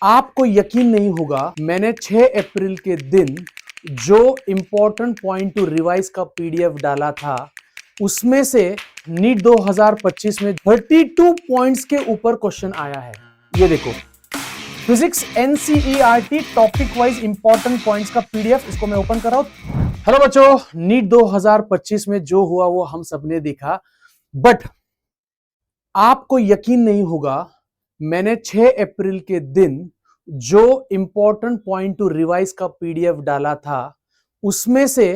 आपको यकीन नहीं होगा, मैंने 6 अप्रैल के दिन जो इंपॉर्टेंट पॉइंट टू रिवाइज का पीडीएफ डाला था, उसमें से नीट 2025 में 32 पॉइंट्स के ऊपर क्वेश्चन आया है। ये देखो, physics NCERT topic wise important points का पीडीएफ, इसको मैं ओपन कर रहा हूं। हेलो बच्चों, नीट 2025 में जो हुआ वो हम सबने देखा, बट आपको यकीन नहीं होगा, मैंने 6 अप्रैल के दिन जो इंपॉर्टेंट पॉइंट टू रिवाइज का पीडीएफ डाला था, उसमें से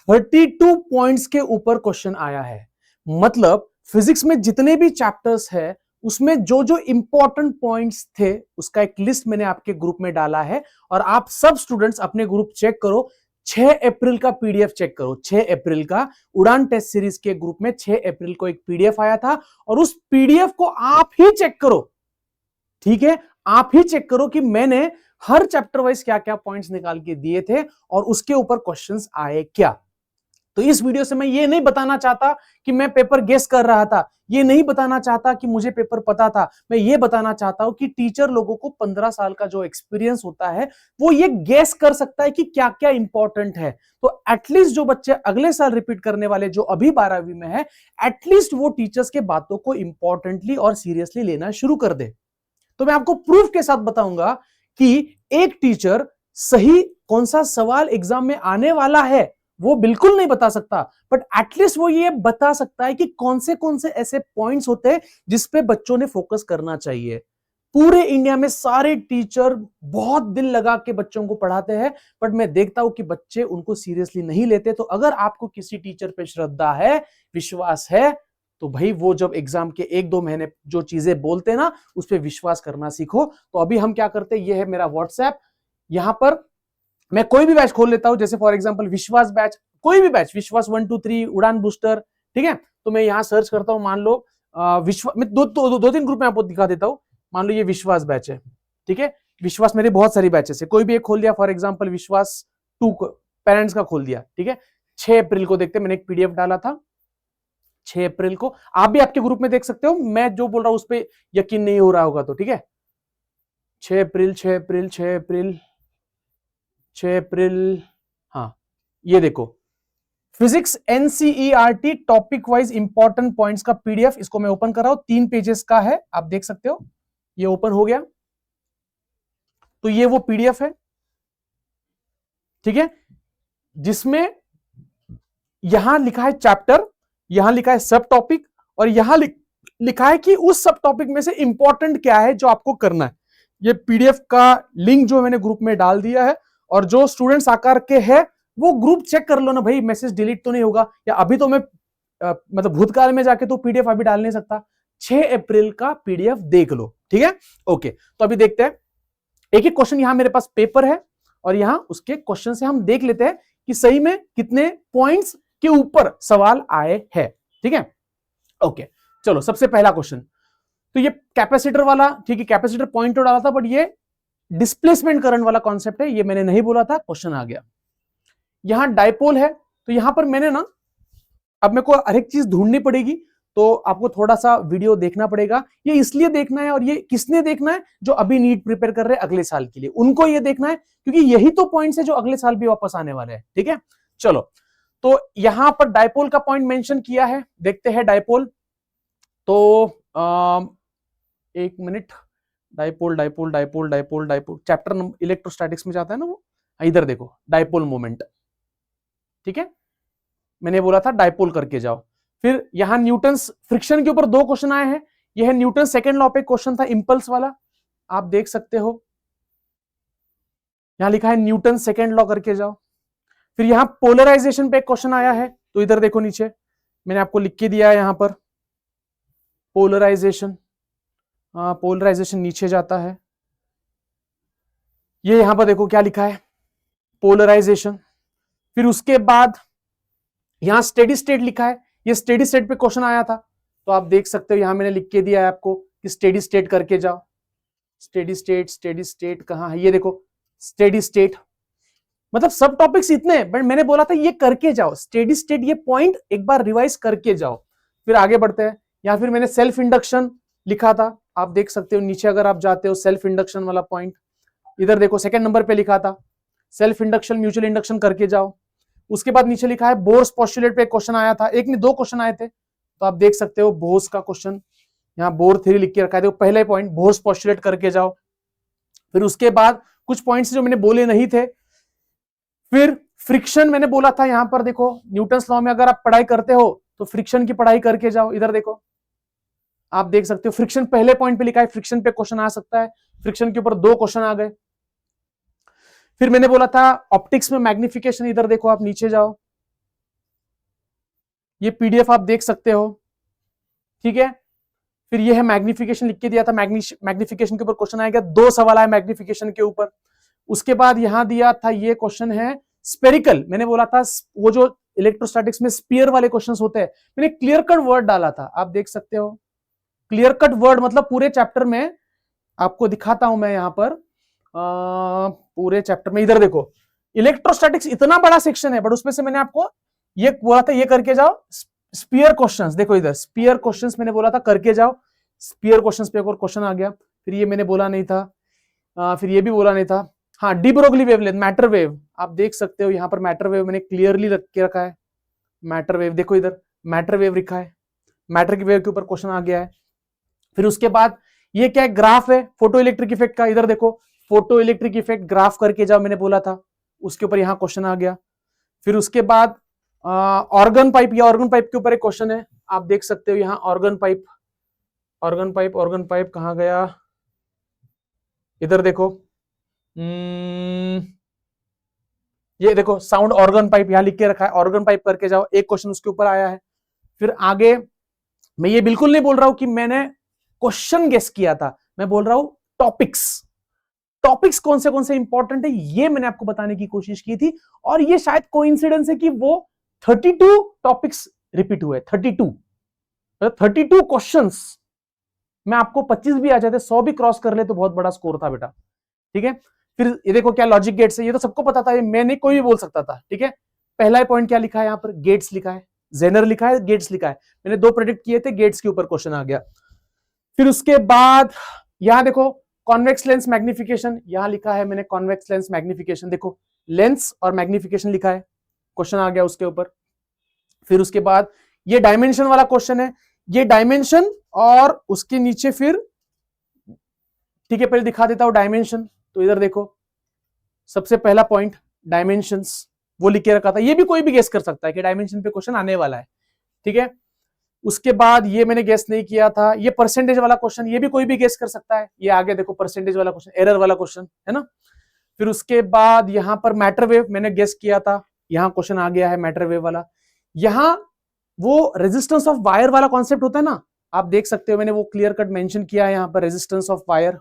32 पॉइंट्स के ऊपर क्वेश्चन आया है। मतलब फिजिक्स में जितने भी चैप्टर्स है, उसमें जो जो इंपॉर्टेंट पॉइंट्स थे, उसका एक लिस्ट मैंने आपके ग्रुप में डाला है। और आप सब स्टूडेंट्स अपने ग्रुप चेक करो, 6 अप्रैल का पीडीएफ चेक करो। 6 अप्रैल का उड़ान टेस्ट सीरीज के ग्रुप में 6 अप्रैल को एक पीडीएफ आया था, और उस पीडीएफ को आप ही चेक करो। ठीक है, आप ही चेक करो कि मैंने हर चैप्टर वाइज क्या क्या पॉइंट्स निकाल के दिए थे और उसके ऊपर क्वेश्चंस आए क्या। तो इस वीडियो से मैं ये नहीं बताना चाहता कि मैं पेपर गेस कर रहा था, ये नहीं बताना चाहता कि मुझे पेपर पता था। मैं ये बताना चाहता हूं कि टीचर लोगों को 15 साल का जो एक्सपीरियंस होता है, वो ये गेस कर सकता है कि क्या क्या इंपॉर्टेंट है। तो एटलीस्ट जो बच्चे अगले साल रिपीट करने वाले, जो अभी 12वीं में है, एटलीस्ट वो टीचर्स के बातों को इंपॉर्टेंटली और सीरियसली लेना शुरू कर दे। तो मैं आपको प्रूफ के साथ बताऊंगा कि एक टीचर सही कौन सा सवाल एग्जाम में आने वाला है वो बिल्कुल नहीं बता सकता, बट एटलीस्ट वो ये बता सकता है कि कौन से ऐसे पॉइंट्स होते हैं जिस पे बच्चों ने फोकस करना चाहिए। पूरे इंडिया में सारे टीचर बहुत दिल लगा के बच्चों को पढ़ाते हैं, बट मैं देखता हूं कि बच्चे उनको सीरियसली नहीं लेते। तो अगर आपको किसी टीचर पे श्रद्धा है, विश्वास है, तो भाई वो जब एग्जाम के 1-2 महीने जो चीजें बोलते ना, उस पर विश्वास करना सीखो। तो अभी हम क्या करते हैं, ये है मेरा व्हाट्सएप, यहां पर मैं कोई भी बैच खोल लेता हूं, जैसे फॉर एग्जांपल विश्वास बैच, कोई भी बैच, विश्वास 1 2 3 उड़ान बूस्टर, ठीक है। तो मैं यहां सर्च करता हूं, मान लो विश्वास, मैं दो तीन ग्रुप में आपको दिखा देता हूं। मान लो ये विश्वास बैच है, ठीक है। विश्वास मेरे बहुत सारी बैचेस है, कोई भी एक खोल दिया, फॉर एग्जाम्पल विश्वास 2 पेरेंट्स का खोल दिया, ठीक है। 6 अप्रैल को देखते, मैंने एक पीडीएफ डाला था 6 अप्रैल को, आप भी आपके ग्रुप में देख सकते हो। मैं जो बोल रहा हूं उस पर यकीन नहीं हो रहा होगा तो ठीक है। 6 अप्रैल 6 अप्रैल 6 अप्रैल 6 अप्रैल, हाँ ये देखो, physics NCERT topic wise important points का पीडीएफ, इसको मैं ओपन कर रहा हूं, 3 पेजेस का है, आप देख सकते हो। ये ओपन हो गया, तो ये वो पीडीएफ है, ठीक है, जिसमें यहां लिखा है चैप्टर, यहां लिखा है सब टॉपिक, और यहां लिखा है कि उस सब टॉपिक में से इंपॉर्टेंट क्या है जो आपको करना है। ये पीडीएफ का लिंक जो मैंने ग्रुप में डाल दिया है, और जो स्टूडेंट्स आकार के हैं वो ग्रुप चेक कर लो ना भाई, मैसेज डिलीट तो नहीं होगा। या अभी तो मैं मतलब भूतकाल में जाके तो पीडीएफ अभी डाल नहीं सकता, 6 अप्रैल का पीडीएफ देख लो, ठीक है। ओके, तो अभी देखते हैं, एक एक क्वेश्चन, यहां मेरे पास पेपर है और यहां उसके क्वेश्चन से हम देख लेते हैं कि सही में कितने पॉइंट्स के ऊपर सवाल आए हैं, ठीक है। ओके, चलो सबसे पहला क्वेश्चन, तो ये कैपेसिटर वाला, ठीक है, कैपेसिटर पॉइंट तो डाला था, बट ये डिस्प्लेसमेंट करंट वाला कॉन्सेप्ट है, ये मैंने नहीं बोला था, क्वेश्चन आ गया। यहां डायपोल है, तो यहां पर मैंने ना, अब मेरे को हर एक चीज ढूंढनी पड़ेगी, तो आपको थोड़ा सा वीडियो देखना पड़ेगा। ये इसलिए देखना है, और ये किसने देखना है, जो अभी नीट प्रिपेयर कर रहे हैं अगले साल के लिए, उनको ये देखना है, क्योंकि यही तो पॉइंट्स है जो अगले साल भी वापस आने वाले हैं, ठीक है। चलो, तो यहां पर डायपोल का पॉइंट मेंशन किया है, देखते हैं डायपोल। तो एक minute, dipole dipole dipole dipole dipole, chapter number electrostatics में जाता है ना वो, इधर देखो डायपोल मोमेंट, ठीक है। मैंने बोला था डायपोल करके जाओ। फिर यहां न्यूटन्स फ्रिक्शन के ऊपर 2 क्वेश्चन आए हैं। यह है न्यूटन सेकंड लॉ पे क्वेश्चन था, इंपल्स वाला, आप देख सकते हो, यहां लिखा है न्यूटन सेकंड लॉ करके जाओ। फिर यहां पोलराइजेशन पे क्वेश्चन आया है, तो इधर देखो नीचे मैंने आपको लिख के दिया है, यहां पर पोलराइजेशन, पोलराइजेशन नीचे जाता है, ये यहां पर देखो क्या लिखा है, पोलराइजेशन। फिर उसके बाद यहां स्टेडी स्टेट लिखा है, ये स्टेडी स्टेट पे क्वेश्चन आया था, तो आप देख सकते हो, यहां मैंने लिख के दिया है आपको कि स्टेडी स्टेट करके जाओ। स्टेडी स्टेट कहां है, ये देखो स्टेडी स्टेट। मतलब सब टॉपिक्स इतने, बट मैंने बोला था ये करके जाओ, स्टेडी स्टेट, ये पॉइंट एक बार रिवाइज करके जाओ। फिर आगे बढ़ते हैं, या फिर मैंने सेल्फ इंडक्शन, लिखा था, आप देख सकते हो नीचे अगर आप जाते हो सेल्फ इंडक्शन वाला पॉइंट, इधर देखो सेकंड नंबर पे लिखा था सेल्फ इंडक्शन म्यूचुअल इंडक्शन करके जाओ। उसके बाद नीचे लिखा है बोर्स पोस्टुलेट पे क्वेश्चन आया था, एक नहीं दो क्वेश्चन आए थे, तो आप देख सकते हो बोर्स का क्वेश्चन यहाँ बोर थ्योरी लिख के रखा है, देखो पहले पॉइंट बोर्स पोस्टुलेट करके जाओ। फिर उसके बाद कुछ पॉइंट्स जो मैंने बोले नहीं थे, फिर फ्रिक्शन मैंने बोला था, यहां पर देखो न्यूटन्स लॉ में अगर आप पढ़ाई करते हो तो फ्रिक्शन की पढ़ाई करके जाओ। इधर देखो आप देख सकते हो फ्रिक्शन पहले पॉइंट पे लिखा है, फ्रिक्शन पे क्वेश्चन आ सकता है, फ्रिक्शन के ऊपर दो क्वेश्चन आ गए। फिर मैंने बोला था ऑप्टिक्स में मैग्निफिकेशन, इधर देखो आप नीचे जाओ, ये पीडीएफ आप देख सकते हो, ठीक है। फिर ये है मैग्निफिकेशन, लिख के दिया था, मैग्निफिकेशन के ऊपर क्वेश्चन आएगा, दो सवाल आए मैग्निफिकेशन के ऊपर। उसके बाद यहां दिया था ये क्वेश्चन है स्पेरिकल, मैंने बोला था वो जो इलेक्ट्रोस्टैटिक्स में स्पीयर वाले क्वेश्चंस होते हैं, मैंने क्लियर कट वर्ड डाला था, आप देख सकते हो क्लियर कट वर्ड मतलब पूरे चैप्टर में आपको दिखाता हूं मैं यहां पर पूरे चैप्टर में। इधर देखो इलेक्ट्रोस्टैटिक्स इतना बड़ा सेक्शन है, बट उसमें से मैंने आपको ये बोला था ये करके जाओ स्पीयर क्वेश्चंस, देखो इधर स्पीयर क्वेश्चंस मैंने बोला था करके जाओ, स्पीयर क्वेश्चंस पे एक और क्वेश्चन आ गया। फिर ये मैंने बोला नहीं था, फिर ये भी बोला नहीं था, हाँ de Broglie wavelength matter wave, आप देख सकते हो यहाँ पर मैटर वेव मैंने क्लियरली रख के रखा है, मैटर वेव देखो इधर मैटर वेव लिखा है, मैटर की वेव के ऊपर क्वेश्चन आ गया है। फिर उसके बाद ये क्या है, ग्राफ है फोटो इलेक्ट्रिक इफेक्ट का, इधर देखो फोटो इलेक्ट्रिक इफेक्ट ग्राफ करके जाओ मैंने बोला था, उसके ऊपर यहाँ क्वेश्चन आ गया। फिर उसके बाद ऑर्गन पाइप, या ऑर्गन पाइप के ऊपर एक क्वेश्चन है, आप देख सकते हो यहाँ organ pipe, organ pipe, organ pipe कहाँ गया, इधर देखो ये देखो साउंड ऑर्गन पाइप यहां लिख के रखा है, ऑर्गन पाइप करके जाओ, एक क्वेश्चन उसके ऊपर आया है। फिर आगे मैं ये बिल्कुल नहीं बोल रहा हूं कि मैंने क्वेश्चन गेस किया था, मैं बोल रहा हूं टॉपिक्स, टॉपिक्स कौन से इंपॉर्टेंट है ये मैंने आपको बताने की कोशिश की थी, और ये शायद कोइंसिडेंस है कि वो 32 टॉपिक्स रिपीट हुए, 32 क्वेश्चंस में आपको 25 भी आ जाते, 100 भी क्रॉस कर ले तो बहुत बड़ा स्कोर था बेटा, ठीक है। फिर ये देखो क्या लॉजिक गेट्स है, ये तो सबको पता था, ये मैं नहीं कोई भी बोल सकता था, ठीक है। पहला पॉइंट क्या लिखा है यहाँ पर, गेट्स लिखा है, जेनर लिखा है, गेट्स लिखा है, मैंने दो प्रेडिक्ट किए थे, गेट्स के ऊपर क्वेश्चन आ गया। फिर उसके बाद यहां देखो कॉन्वेक्स लेंस मैग्निफिकेशन, यहां लिखा है मैंने कॉन्वेक्स लेंस मैग्निफिकेशन, देखो लेंस और मैग्निफिकेशन लिखा है, क्वेश्चन आ गया उसके ऊपर। फिर उसके बाद ये डायमेंशन वाला क्वेश्चन है, ये डायमेंशन और उसके नीचे फिर, ठीक है पहले दिखा देता हूं डायमेंशन, तो इधर देखो सबसे पहला पॉइंट डायमेंशंस वो लिख के रखा था, ये भी कोई भी गेस कर सकता है कि डायमेंशन पे क्वेश्चन आने वाला है, ठीक है। उसके बाद ये मैंने गेस नहीं किया था, ये परसेंटेज वाला क्वेश्चन, ये भी कोई भी गेस कर सकता है, ये आगे देखो परसेंटेज वाला क्वेश्चन, एरर वाला क्वेश्चन है ना। फिर उसके बाद यहां पर मैटर वेव मैंने गेस किया था, यहां क्वेश्चन आ गया है मैटर वेव वाला। यहां वो रेजिस्टेंस ऑफ वायर वाला कॉन्सेप्ट होता है ना, आप देख सकते हो मैंने वो क्लियर कट मेंशन किया है यहां पर, रेजिस्टेंस ऑफ वायर।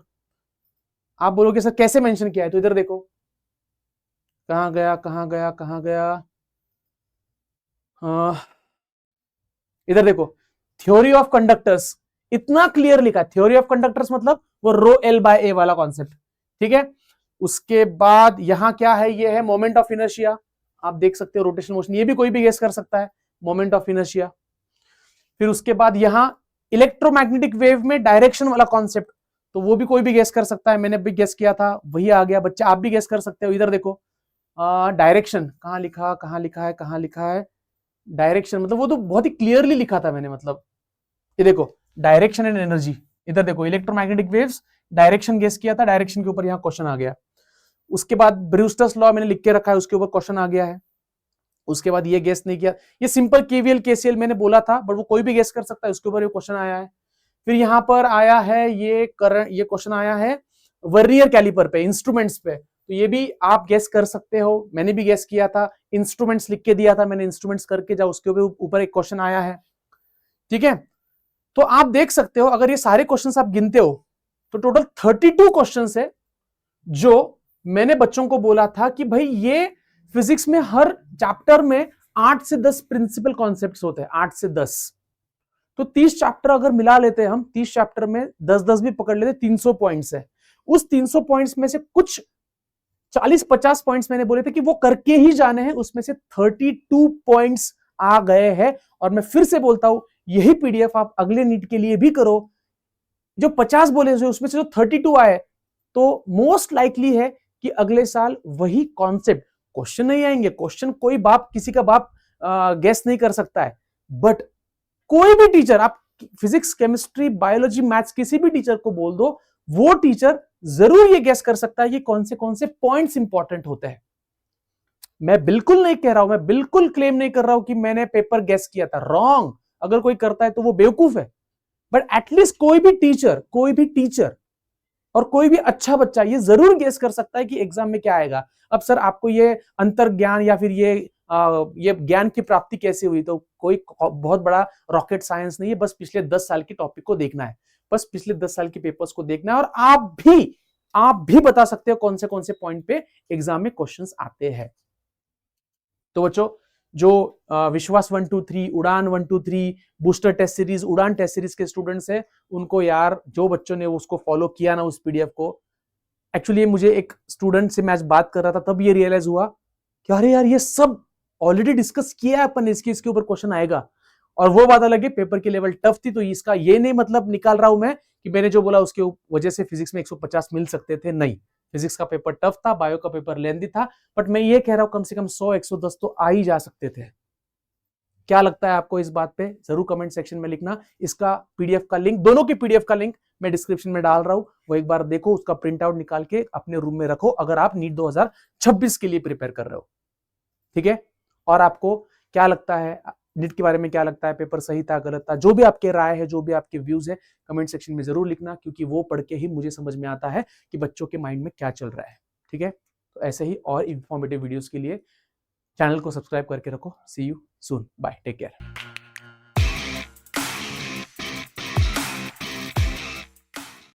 आप बोलोगे सर कैसे मेंशन किया है, तो इधर देखो कहां गया कहां गया कहां गया, इधर देखो थ्योरी ऑफ कंडक्टर्स, इतना क्लियर लिखा, थ्योरी ऑफ कंडक्टर्स मतलब वो रो एल बाय ए वाला कॉन्सेप्ट, ठीक है। उसके बाद यहां क्या है, ये है मोमेंट ऑफ इनर्शिया, आप देख सकते हो रोटेशन मोशन, ये भी कोई भी गेस कर सकता है, मोमेंट ऑफ इनर्शिया। फिर उसके बाद यहां इलेक्ट्रोमैग्नेटिक वेव में डायरेक्शन वाला कॉन्सेप्ट, तो वो भी कोई भी गेस कर सकता है, मैंने भी गेस किया था वही आ गया, बच्चे आप भी गेस कर सकते हो। इधर देखो डायरेक्शन कहां लिखा, कहां लिखा है, कहां लिखा है डायरेक्शन, मतलब वो तो बहुत ही क्लियरली लिखा था मैंने, मतलब ये देखो डायरेक्शन एंड एनर्जी, इधर देखो इलेक्ट्रोमैग्नेटिक वेव्स, डायरेक्शन गेस किया था, डायरेक्शन के ऊपर यहां क्वेश्चन आ गया। उसके बाद ब्रूस्टर्स लॉ मैंने लिख के रखा है, उसके ऊपर क्वेश्चन आ गया है। उसके बाद ये गेस नहीं किया, ये सिंपल केवीएल केसीएल मैंने बोला था, बट वो कोई भी गेस कर सकता है, उसके ऊपर ये क्वेश्चन आया है। फिर यहां पर आया है ये क्वेश्चन आया है वर्नियर कैलिपर पे, इंस्ट्रूमेंट्स पे, तो ये भी आप गेस कर सकते हो, मैंने भी गेस किया था, इंस्ट्रूमेंट्स लिख के दिया था मैंने, इंस्ट्रूमेंट्स करके जाओ, उसके ऊपर एक क्वेश्चन आया है, ठीक है। तो आप देख सकते हो अगर ये सारे क्वेश्चंस आप गिनते हो तो टोटल 32 क्वेश्चंस है, जो मैंने बच्चों को बोला था कि भाई ये फिजिक्स में हर चैप्टर में 8 से 10 प्रिंसिपल कॉन्सेप्ट्स होते हैं, 8 से 10, तो 30 चैप्टर अगर मिला लेते हैं हम, 30 चैप्टर में 10-10 भी पकड़ लेते, 300 पॉइंट्स है। उस 300 पॉइंट्स में से कुछ 40-50 पॉइंट्स मैंने बोले थे कि वो करके ही जाने हैं, उसमें से 32 पॉइंट्स आ गए हैं। और मैं फिर से बोलता हूं, यही पीडीएफ आप अगले नीट के लिए भी करो, जो 50 बोले उसमें से जो 32 आए, तो मोस्ट लाइकली है कि अगले साल वही कॉन्सेप्ट, क्वेश्चन नहीं आएंगे, क्वेश्चन कोई बाप किसी का बाप गेस नहीं कर सकता है, बट कोई भी टीचर, आप फिजिक्स केमिस्ट्री बायोलॉजी मैथ्स किसी भी टीचर को बोल दो, वो टीचर जरूर ये गेस कर सकता है कि कौन से पॉइंट्स इंपॉर्टेंट होते हैं। मैं बिल्कुल नहीं कह रहा हूं, मैं बिल्कुल क्लेम नहीं कर रहा हूं कि मैंने पेपर गेस किया था, रॉन्ग। अगर कोई करता है तो वो बेवकूफ है, बट एटलीस्ट कोई भी टीचर और कोई भी अच्छा बच्चा ये जरूर गेस कर सकता है कि एग्जाम में क्या आएगा। अब सर आपको ये अंतर ज्ञान या फिर ये ज्ञान की प्राप्ति कैसे हुई, तो कोई बहुत बड़ा रॉकेट साइंस नहीं है, बस पिछले 10 साल के टॉपिक को देखना है, बस पिछले 10 साल के पेपर्स को देखना है, और आप भी बता सकते हो कौन से पॉइंट पे एग्जाम में क्वेश्चंस आते हैं। तो बच्चों, जो विश्वास 1 2 3, उड़ान 1 2 3, बूस्टर टेस्ट सीरीज, उड़ान टेस्ट सीरीज के स्टूडेंट्स हैं, उनको यार जो बच्चों ने उसको फॉलो किया ना, उस पीडीएफ को, एक्चुअली मुझे एक स्टूडेंट से मैं आज बात कर रहा था, तब ये रियलाइज हुआ कि अरे यार ये सब ऑलरेडी डिस्कस किया है अपन, इसके ऊपर क्वेश्चन आएगा। और वो बात अलग है, पेपर की लेवल टफ थी, तो इसका ये नहीं मतलब निकाल रहा हूं मैं कि मैंने जो बोला उसके वजह से फिजिक्स में 150 मिल सकते थे, नहीं। फिजिक्स का पेपर टफ था, बायो का पेपर लेंथी था, बट मैं ये कह रहा हूं कम से कम 100 110 तो आ ही जा सकते थे। क्या लगता है आपको इस बात पे, जरूर कमेंट सेक्शन में लिखना। इसका पीडीएफ का लिंक, दोनों की पीडीएफ का लिंक मैं डिस्क्रिप्शन में डाल रहा हूं, वो एक बार देखो, उसका प्रिंट आउट निकाल के अपने रूम में रखो, अगर आप नीट 2026 के लिए प्रिपेयर कर रहे हो, ठीक है। और आपको क्या लगता है नीट के बारे में, क्या लगता है, पेपर सही था गलत था, जो भी आपके राय है, जो भी आपके व्यूज है, कमेंट सेक्शन में जरूर लिखना, क्योंकि वो पढ़ के ही मुझे समझ में आता है कि बच्चों के माइंड में क्या चल रहा है, ठीक है। तो ऐसे ही और इंफॉर्मेटिव वीडियोस के लिए चैनल को सब्सक्राइब करके रखो। See you soon, bye, take care.